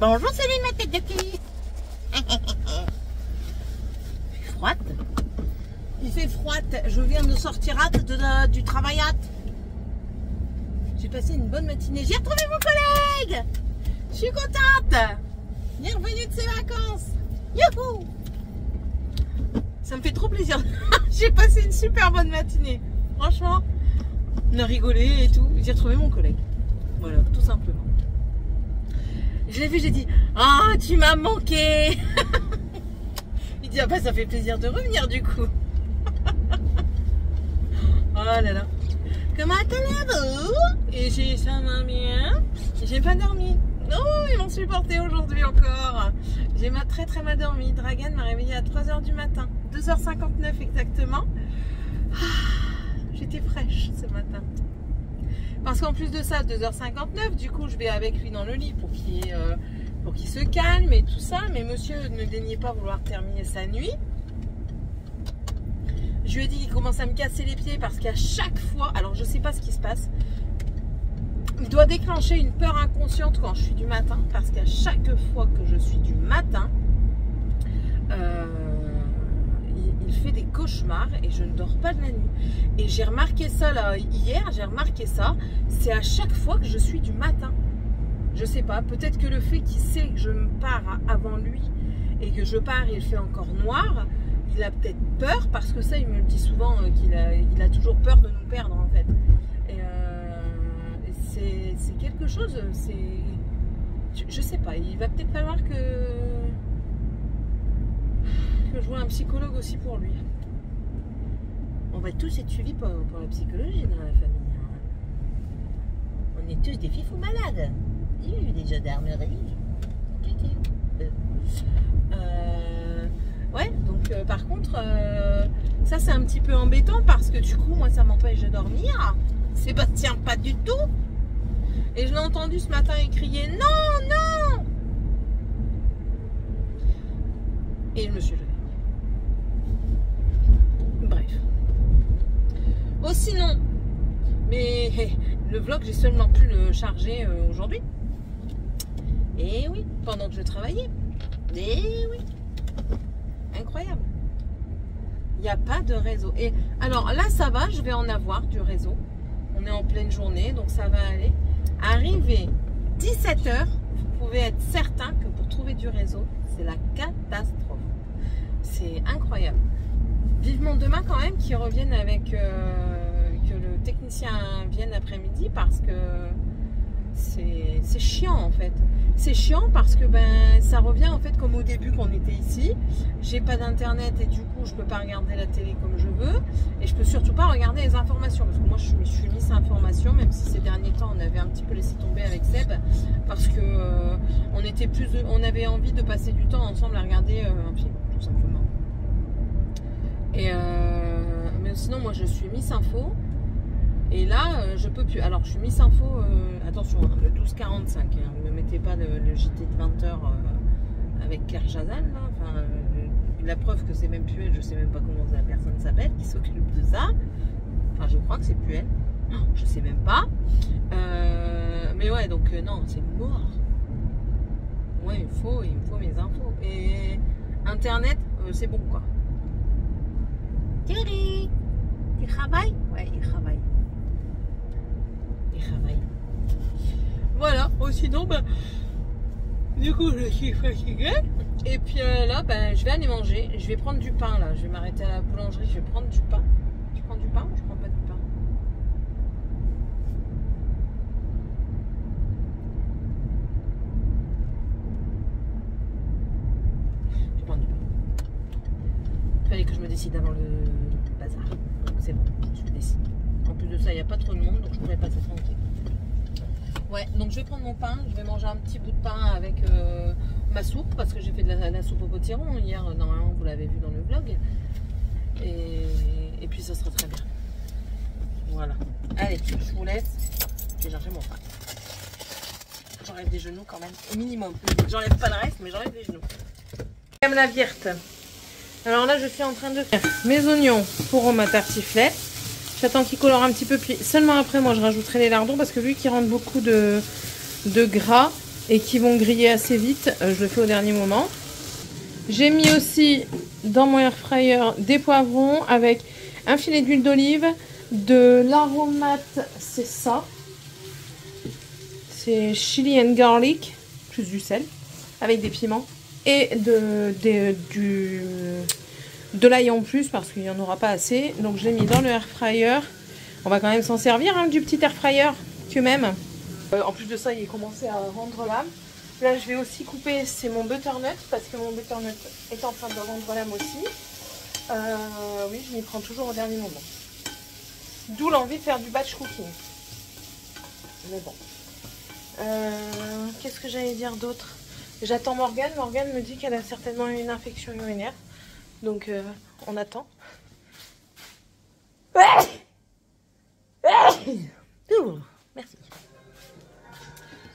Bonjour Céline, ma tête de cul. Il fait froid. Il fait froid. Je viens de sortir du travail hâte. J'ai passé une bonne matinée. J'ai retrouvé mon collègue. Je suis contente. Il est revenu de ses vacances. Youhou. Ça me fait trop plaisir. J'ai passé une super bonne matinée. Franchement, on a rigolé et tout. J'ai retrouvé mon collègue. Voilà, tout simplement. Je l'ai vu, j'ai dit « Ah, tu m'as manqué !» Il dit « Ah bah ça fait plaisir de revenir du coup. » Oh là là. Comment allez-vous? Et ça va bien. J'ai pas dormi. Oh, ils m'ont supporté aujourd'hui encore. J'ai très mal dormi. Dragan m'a réveillée à 3 h du matin. 2 h 59 exactement. J'étais fraîche ce matin. Parce qu'en plus de ça, 2 h 59, du coup, je vais avec lui dans le lit pour qu'il se calme et tout ça. Mais monsieur ne daignait pas vouloir terminer sa nuit. Je lui ai dit qu'il commence à me casser les pieds parce qu'à chaque fois, alors je sais pas ce qui se passe, il doit déclencher une peur inconsciente quand je suis du matin. Parce qu'à chaque fois que je suis du matin, il fait des cauchemars et je ne dors pas de la nuit. Et j'ai remarqué ça là, hier, j'ai remarqué ça, c'est à chaque fois que je suis du matin. Je sais pas, peut-être que le fait qu'il sait que je me pars avant lui et que je pars et il fait encore noir, il a peut-être peur, parce que ça il me le dit souvent, qu'il a toujours peur de nous perdre en fait. Et c'est quelque chose, je sais pas, il va peut-être falloir que je vois un psychologue aussi pour lui. On va tous être suivis pour la psychologie dans la famille. On est tous des fifous malades. Des gendarmeries. Ouais, donc par contre, ça c'est un petit peu embêtant parce que du coup, moi ça m'empêche de dormir. Sébastien, pas du tout. Et je l'ai entendu ce matin crier non, non. Et je me suis levée. Bref. Oh sinon, mais le vlog j'ai seulement pu le charger aujourd'hui. Et oui, pendant que je travaillais. Et oui. Incroyable. Il n'y a pas de réseau. Et alors là ça va, je vais en avoir du réseau. On est en pleine journée, donc ça va aller. Arrivé 17 h, vous pouvez être certain que pour trouver du réseau, c'est la catastrophe. C'est incroyable. Vivement demain quand même qu'ils reviennent avec que le technicien vienne après-midi, parce que c'est chiant en fait. C'est chiant parce que ça revient en fait comme au début qu'on était ici. J'ai pas d'internet et du coup je peux pas regarder la télé comme je veux, et je peux surtout pas regarder les informations, parce que moi je suis Miss Information, même si ces derniers temps on avait un petit peu laissé tomber avec Seb parce que on avait envie de passer du temps ensemble à regarder un film tout simplement. Et mais sinon moi je suis Miss Info. Et là, je peux plus. Alors, je suis Miss Info, attention, hein, le 12-45. Hein, ne me mettez pas le JT de 20 h avec Claire Chazal. Là. Enfin, la preuve que c'est même plus elle, je sais même pas comment la personne s'appelle qui s'occupe de ça. Enfin, je crois que c'est plus elle. Non, je sais même pas. Mais ouais, donc non, c'est mort. Ouais, il me faut mes infos. Et Internet, c'est bon quoi. Thierry, il travaille? Ouais, il travaille. Voilà, sinon du coup je suis fatiguée et puis là je vais aller manger, je vais prendre du pain là, je vais m'arrêter à la boulangerie, je vais prendre du pain. Tu prends du pain ou je prends pas du pain? Je vais prendre du pain. Il fallait que je me décide avant le bazar, donc c'est bon, je suis décidée. En plus de ça, il n'y a pas trop de monde, donc je pourrais passer tranquille. Ouais, donc je vais prendre mon pain, je vais manger un petit bout de pain avec ma soupe, parce que j'ai fait de la soupe au potiron hier, normalement vous l'avez vu dans le vlog. Et puis ça sera très bien. Voilà. Allez, je vous laisse, je vais chercher mon pain. J'enlève des genoux quand même, au minimum. J'enlève pas le reste, mais j'enlève les genoux. Comme la Virte. Alors là, je suis en train de faire mes oignons pour ma tartiflette. J'attends qu'il colore un petit peu, puis seulement après moi je rajouterai les lardons, parce que vu qu'il rentre beaucoup de gras, et qui vont griller assez vite. Je le fais au dernier moment. J'ai mis aussi dans mon air fryer des poivrons avec un filet d'huile d'olive, de l'aromate, c'est ça. C'est chili and garlic, plus du sel, avec des piments et de l'ail en plus parce qu'il n'y en aura pas assez. Donc je l'ai mis dans le air fryer. On va quand même s'en servir hein, du petit air fryer que même. En plus de ça, il est commencé à rendre l'âme. Là, je vais aussi couper, c'est mon butternut parce que mon butternut est en train de rendre l'âme aussi. Oui, je m'y prends toujours au dernier moment. D'où l'envie de faire du batch cooking. Mais bon. Qu'est-ce que j'allais dire d'autre? J'attends Morgane. Morgane me dit qu'elle a certainement une infection urinaire. Donc, on attend. Merci.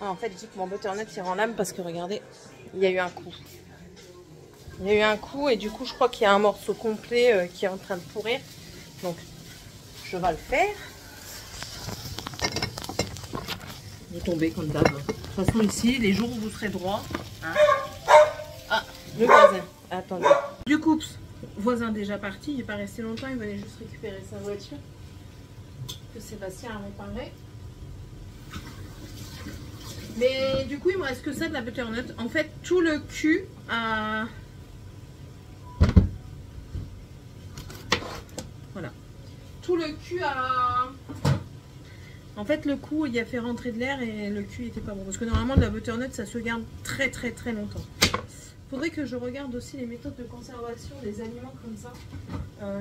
En fait, je dis que mon butternut il rend l'âme parce que regardez, il y a eu un coup. Il y a eu un coup et du coup, je crois qu'il y a un morceau complet qui est en train de pourrir. Donc, je vais le faire. Vous tombez comme d'hab. De toute façon, ici, les jours où vous serez droit. Hein. Ah, le voisin. Attendez. Du coup, voisin déjà parti. Il n'est pas resté longtemps. Il venait juste récupérer sa voiture. Que Sébastien a réparé. Mais du coup, il me reste que ça de la butternut. En fait, tout le cul a... Voilà. Tout le cul a... En fait, le cou, il a fait rentrer de l'air et le cul était pas bon. Parce que normalement, de la butternut, ça se garde très très très longtemps. Faudrait que je regarde aussi les méthodes de conservation des aliments comme ça,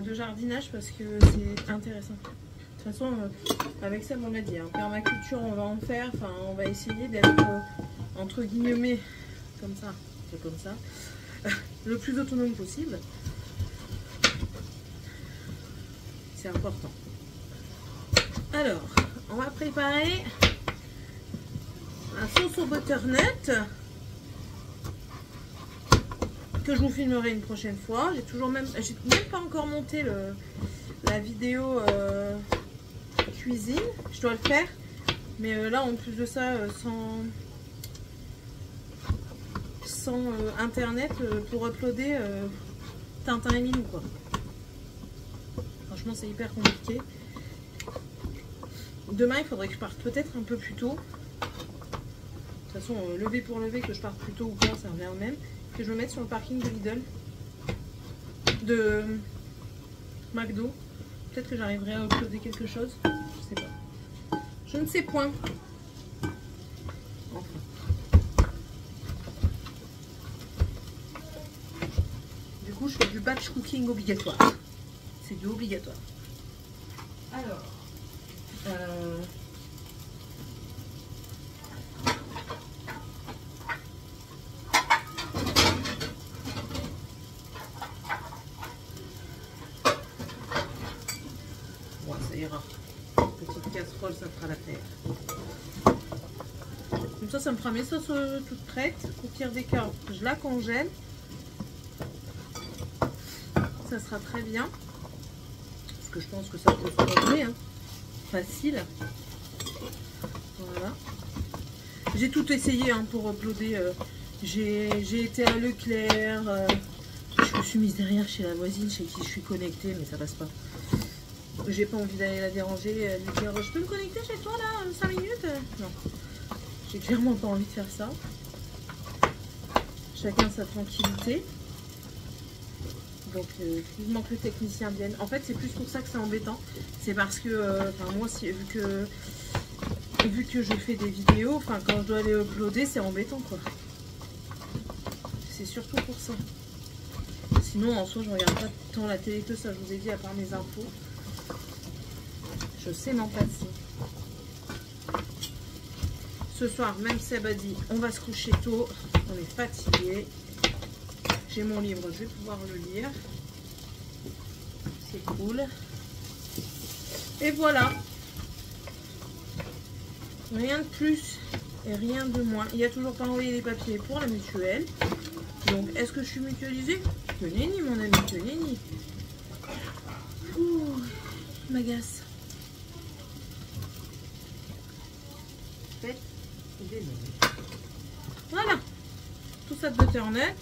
de jardinage, parce que c'est intéressant. De toute façon, avec ça, on l'a dit, hein, permaculture, on va en faire. Enfin, on va essayer d'être, entre guillemets, comme ça, c'est comme ça, le plus autonome possible. C'est important. Alors, on va préparer la sauce au butternut que je vous filmerai une prochaine fois. J'ai même pas encore monté la vidéo cuisine. Je dois le faire, mais là en plus de ça, sans internet pour uploader Tintin et Milou quoi. Franchement, c'est hyper compliqué. Demain, il faudrait que je parte peut-être un peu plus tôt. De toute façon, lever pour lever, que je parte plus tôt ou pas, ça revient au même. Que je me mette sur le parking de Lidl, de McDo. Peut-être que j'arriverai à uploader quelque chose. Je sais pas. Je ne sais point. Enfin. Du coup, je fais du batch cooking obligatoire. C'est du obligatoire. Alors. Bon, ça ira. Petite casserole, ça fera l'affaire. Comme ça me fera mes sauces toutes prêtes. Au pire des cas, je la congèle. Ça sera très bien. Parce que je pense que ça peut se congeler, hein. Facile. Voilà. J'ai tout essayé hein, pour uploader. J'ai été à Leclerc. Je me suis mise derrière chez la voisine chez qui je suis connectée, mais ça passe pas. J'ai pas envie d'aller la déranger, lui dire je peux me connecter chez toi là 5 minutes. Non. J'ai clairement pas envie de faire ça. Chacun sa tranquillité. Donc vivement que le technicien vienne. En fait c'est plus pour ça que c'est embêtant. C'est parce que moi vu que je fais des vidéos, enfin quand je dois les uploader c'est embêtant quoi. C'est surtout pour ça. Sinon en soi je regarde pas tant la télé que ça, je vous ai dit à part mes infos. Je sais m'en passer. Ce soir même Seb a dit on va se coucher tôt, on est fatigué. J'ai mon livre, je vais pouvoir le lire. C'est cool. Et voilà. Rien de plus et rien de moins. Il n'y a toujours pas envoyé les papiers pour la mutuelle. Donc, est-ce que je suis mutualisée? Que nenni, mon ami, que nenni. Ouh, il m'agace. Faites des noms. tout ça de butternut.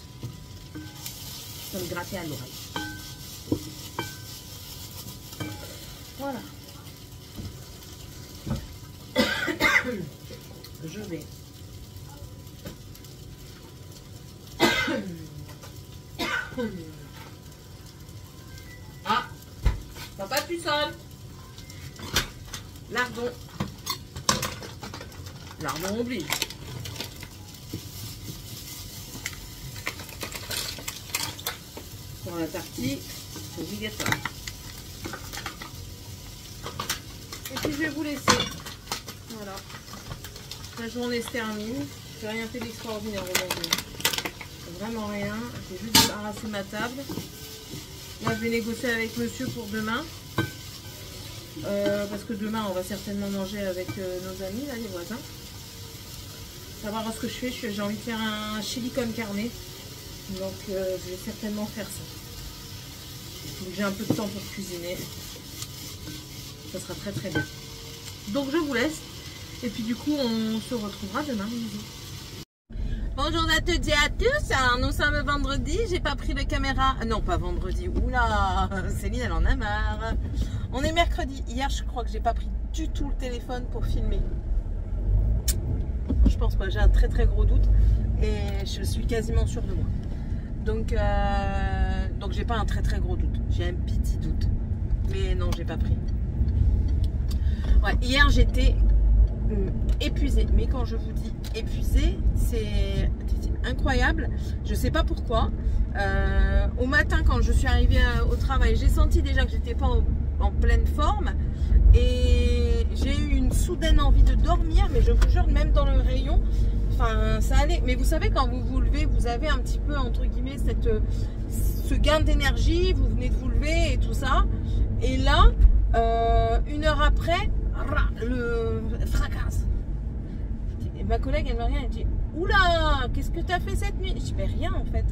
Ça me grattait à l'oreille. Voilà. Je vais papa tu sonnes. Lardon oblige. Pour la partie, c'est obligatoire. Et puis je vais vous laisser. Voilà. La journée se termine. Je n'ai rien fait d'extraordinaire aujourd'hui. Vraiment rien. J'ai juste débarrassé ma table. Là, je vais négocier avec monsieur pour demain. Parce que demain, on va certainement manger avec nos amis, là, les voisins. Savoir ce que je fais. J'ai envie de faire un chili con carne. Donc, je vais certainement faire ça. Donc, j'ai un peu de temps pour cuisiner. Ça sera très très bien. Donc, je vous laisse. Et puis, du coup, on se retrouvera demain. Bisous. Bonjour à toutes et à tous. Alors, nous sommes vendredi. J'ai pas pris de caméra. Non, pas vendredi. Oula, Céline, elle en a marre. On est mercredi. Hier, je crois que j'ai pas pris du tout le téléphone pour filmer. Je pense pas. J'ai un très très gros doute et je suis quasiment sûre de moi. Donc j'ai pas un très très gros doute. J'ai un petit doute. Mais non, j'ai pas pris. Ouais, hier, j'étais épuisée. Mais quand je vous dis épuisée, c'est incroyable. Je sais pas pourquoi. Au matin, quand je suis arrivée au travail, j'ai senti déjà que j'étais pas en pleine forme. Et j'ai eu une soudaine envie de dormir. Mais je vous jure, même dans le rayon, enfin, ça allait. Mais vous savez, quand vous vous levez, vous avez un petit peu, entre guillemets, ce gain d'énergie. Vous venez de vous lever et tout ça. Et là, une heure après, le fracasse. Et ma collègue, elle me regarde, elle dit « Oula, qu'est-ce que tu as fait cette nuit ?» Je dis « Mais rien en fait. »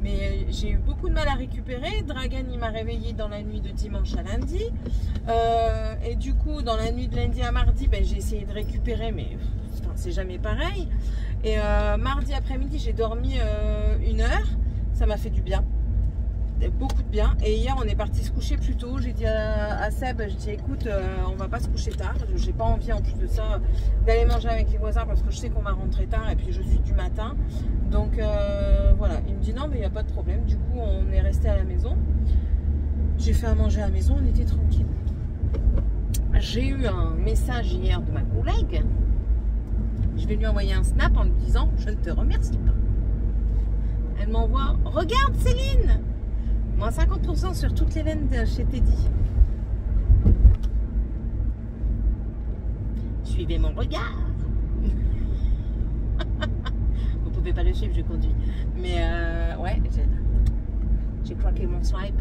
Mais j'ai eu beaucoup de mal à récupérer. Dragan, il m'a réveillée dans la nuit de dimanche à lundi. Et du coup, dans la nuit de lundi à mardi, ben, j'ai essayé de récupérer, mais c'est jamais pareil. Et mardi après-midi, j'ai dormi 1 heure. Ça m'a fait du bien. Beaucoup de bien. Et hier, on est parti se coucher plus tôt. J'ai dit à Seb, je dis écoute, on va pas se coucher tard. J'ai pas envie en plus de ça d'aller manger avec les voisins parce que je sais qu'on va rentrer tard et puis je suis du matin. Donc voilà, il me dit non mais il n'y a pas de problème. Du coup, on est resté à la maison. J'ai fait à manger à la maison, on était tranquille. J'ai eu un message hier de ma collègue. Je vais lui envoyer un snap en lui disant je ne te remercie pas. Elle m'envoie regarde Céline, moins 50% sur toutes les laines de chez Teddy. Suivez mon regard. Vous pouvez pas le suivre, je conduis. Mais ouais, j'ai craqué mon swipe.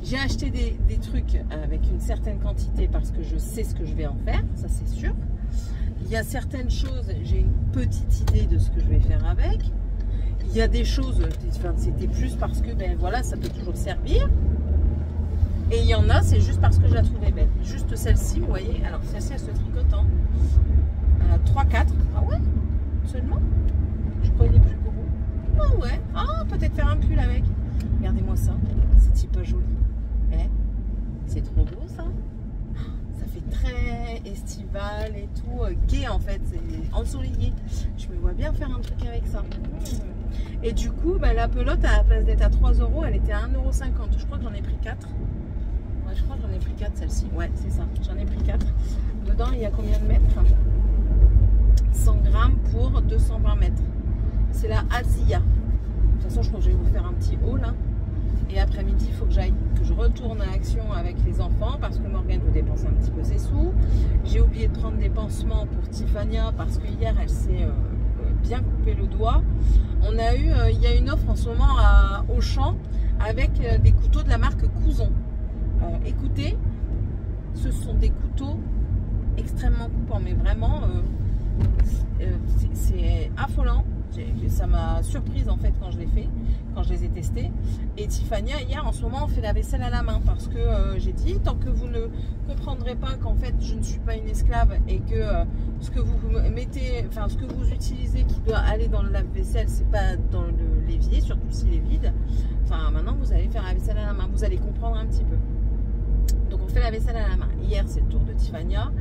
J'ai acheté des trucs avec une certaine quantité parce que je sais ce que je vais en faire, ça c'est sûr. Il y a certaines choses, j'ai une petite idée de ce que je vais faire avec. Il y a des choses, c'était plus parce que ben voilà, ça peut toujours servir. Et il y en a, c'est juste parce que je la trouvais belle. Juste celle-ci, vous voyez. Alors celle-ci, elle se tricote en 3-4. Ah ouais, seulement. Je crois qu'il est plus gros. Ah ouais. Ah, peut-être faire un pull avec. Regardez-moi ça. C'est pas joli. Eh, c'est trop beau ça. Ça fait très estival et tout, gai en fait, c'est ensoleillé. Je me vois bien faire un truc avec ça. Et du coup, bah, la pelote, à la place d'être à 3 €, elle était à 1,50 €. Je crois que j'en ai pris 4. Ouais, je crois que j'en ai pris 4 celle-ci. Ouais, c'est ça, j'en ai pris 4. Dedans, il y a combien de mètres? 100 grammes pour 220 mètres. C'est la Asia. De toute façon, je crois que je vais vous faire un petit haul. Hein. Et après-midi, il faut que je retourne à Action avec les enfants parce que Morgane veut dépenser un petit peu ses sous. J'ai oublié de prendre des pansements pour Tiffania parce que hier, elle s'est bien coupé le doigt. On a eu, il y a une offre en ce moment à Auchan avec des couteaux de la marque Couson. Écoutez, ce sont des couteaux extrêmement coupants, mais vraiment, c'est affolant. Ça m'a surprise en fait quand je l'ai fait, quand je les ai testés. Et Tiffania, hier, en ce moment, on fait la vaisselle à la main parce que j'ai dit, tant que vous ne comprendrez pas qu'en fait, je ne suis pas une esclave et que ce que vous mettez, enfin, ce que vous utilisez qui doit aller dans le lave-vaisselle, c'est pas dans l'évier, surtout s'il est vide. Enfin, maintenant, vous allez faire la vaisselle à la main, vous allez comprendre un petit peu. Donc on fait la vaisselle à la main. Hier c'est le tour de Tiffania.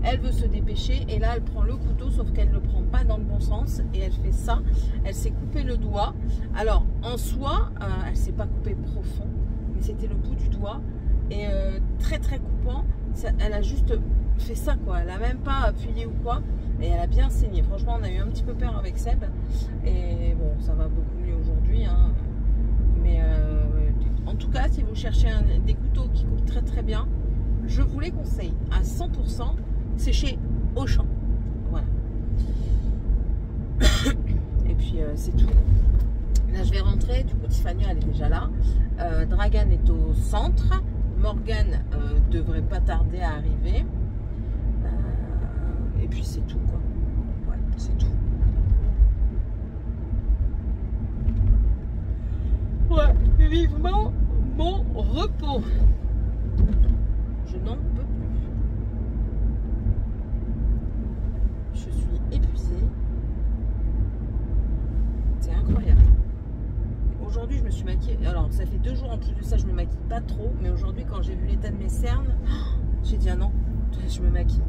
Elle veut se dépêcher et là elle prend le couteau, sauf qu'elle ne le prend pas dans le bon sens et elle fait ça. Elle s'est coupé le doigt. Alors en soi, elle s'est pas coupée profond, mais c'était le bout du doigt et très très coupant. Elle a juste fait ça quoi. Elle a même pas appuyé ou quoi et elle a bien saigné. Franchement on a eu un petit peu peur avec Seb et bon ça va beaucoup mieux aujourd'hui. Hein. Mais en tout cas, si vous cherchez des couteaux qui coupent très très bien, je vous les conseille à 100%. C'est chez Auchan. Voilà. Et puis c'est tout. Là, je vais rentrer. Du coup, Tiffania, elle est déjà là. Dragan est au centre. Morgane devrait pas tarder à arriver. Et puis c'est tout quoi. Ouais, c'est tout. Ouais, vivement mon repos. Je n'en peux plus. Je suis épuisée. C'est incroyable. Aujourd'hui, je me suis maquillée. Alors, ça fait 2 jours en plus de ça, je me maquille pas trop. Mais aujourd'hui, quand j'ai vu l'état de mes cernes, j'ai dit ah non, je me maquille.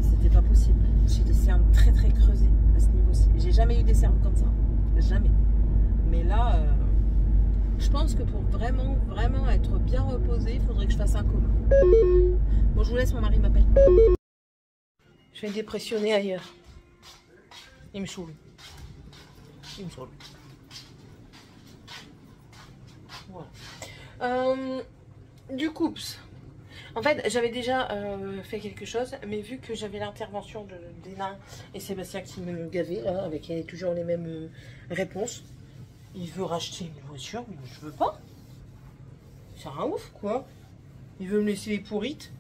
C'était pas possible. J'ai des cernes très très creusées à ce niveau-ci. J'ai jamais eu des cernes comme ça. Jamais. Mais là. Je pense que pour vraiment être bien reposé, il faudrait que je fasse un coma. Bon, je vous laisse, mon mari m'appelle. Je vais dépressionner ailleurs. Il me saoule. Il me saoule. Voilà. Du coup, en fait, j'avais déjà fait quelque chose, mais vu que j'avais l'intervention d'Hénin et Sébastien qui me gavaient, là, avec toujours les mêmes réponses, il veut racheter une voiture, mais je veux pas. C'est un ouf, quoi. Il veut me laisser les pourrites.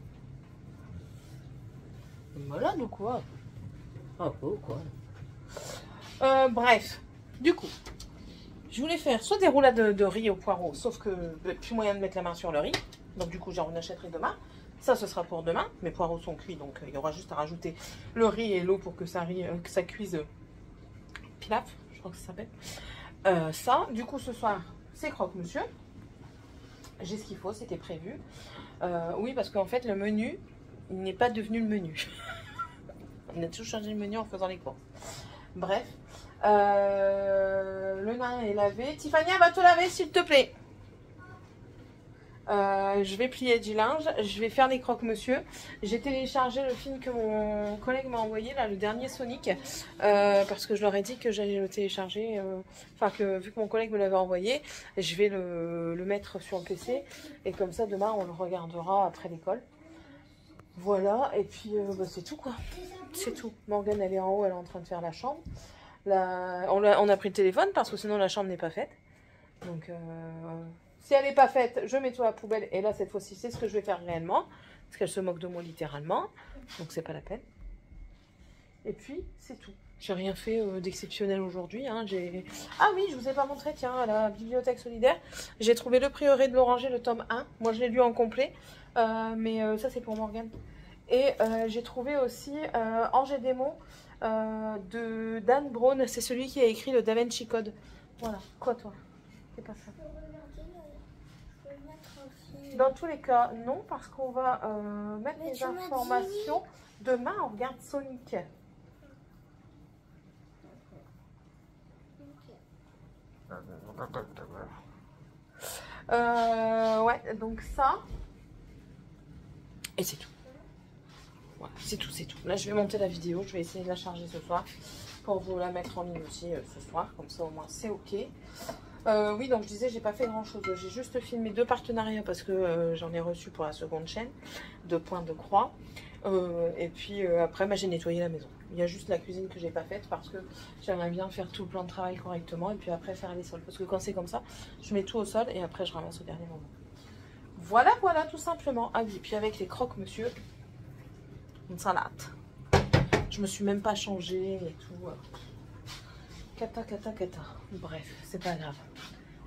Malade ou quoi? Ah, pas ou quoi? Bref, du coup, je voulais faire soit des roulades de riz au poireau, sauf que plus moyen de mettre la main sur le riz. Donc du coup, j'en achèterai demain. Ça, ce sera pour demain. Mes poireaux sont cuits, donc il y aura juste à rajouter le riz et l'eau pour que ça cuise pilaf, je crois que ça s'appelle. Ça, du coup, ce soir, c'est croque-monsieur. J'ai ce qu'il faut, c'était prévu. Oui, parce qu'en fait, le menu, il n'est pas devenu le menu. On a toujours changé le menu en faisant les courses. Bref. Le nain est lavé. Tiffania, va te laver, s'il te plaît. Je vais plier du linge, je vais faire des croque-monsieur. J'ai téléchargé le film que mon collègue m'a envoyé, là, le dernier Sonic, parce que je leur ai dit que j'allais le télécharger, enfin que vu que mon collègue me l'avait envoyé, je vais le mettre sur le PC, et comme ça demain on le regardera après l'école. Voilà, et puis bah, c'est tout quoi, c'est tout. Morgane elle est en haut, elle est en train de faire la chambre. On a pris le téléphone parce que sinon la chambre n'est pas faite, donc... Si elle n'est pas faite, je mets tout à la poubelle. Et là, cette fois-ci, c'est ce que je vais faire réellement. Parce qu'elle se moque de moi littéralement. Donc, c'est pas la peine. Et puis, c'est tout. J'ai rien fait d'exceptionnel aujourd'hui. Hein. Ah oui, je vous ai pas montré, tiens, à la bibliothèque solidaire. J'ai trouvé Le Prieuré de l'Oranger, le tome 1. Moi, je l'ai lu en complet. Mais ça, c'est pour Morgane. Et j'ai trouvé aussi Ange et Démon de Dan Brown. C'est celui qui a écrit le Da Vinci Code. Voilà. Quoi, toi? C'est pas ça. Dans tous les cas, non, parce qu'on va mettre les informations. Demain, on regarde Sonic. Ouais, donc ça. Et c'est tout. Voilà, c'est tout, c'est tout. Là, je vais monter la vidéo. Je vais essayer de la charger ce soir pour vous la mettre en ligne aussi ce soir. Comme ça, au moins, c'est OK. Oui, donc je disais, j'ai pas fait grand chose. J'ai juste filmé 2 partenariats parce que j'en ai reçu pour la seconde chaîne de Point de Croix. Et puis après, j'ai nettoyé la maison. Il y a juste la cuisine que j'ai pas faite parce que j'aimerais bien faire tout le plan de travail correctement et puis après faire les sols. Parce que quand c'est comme ça, je mets tout au sol et après je ramasse au dernier moment. Voilà, voilà, tout simplement. Ah oui, puis avec les croque-monsieur, une salade. Je me suis même pas changée et tout. Cata. Bref, c'est pas grave.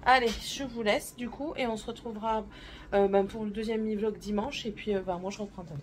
Allez, je vous laisse du coup et on se retrouvera pour le deuxième vlog dimanche. Et puis moi je reprends demain.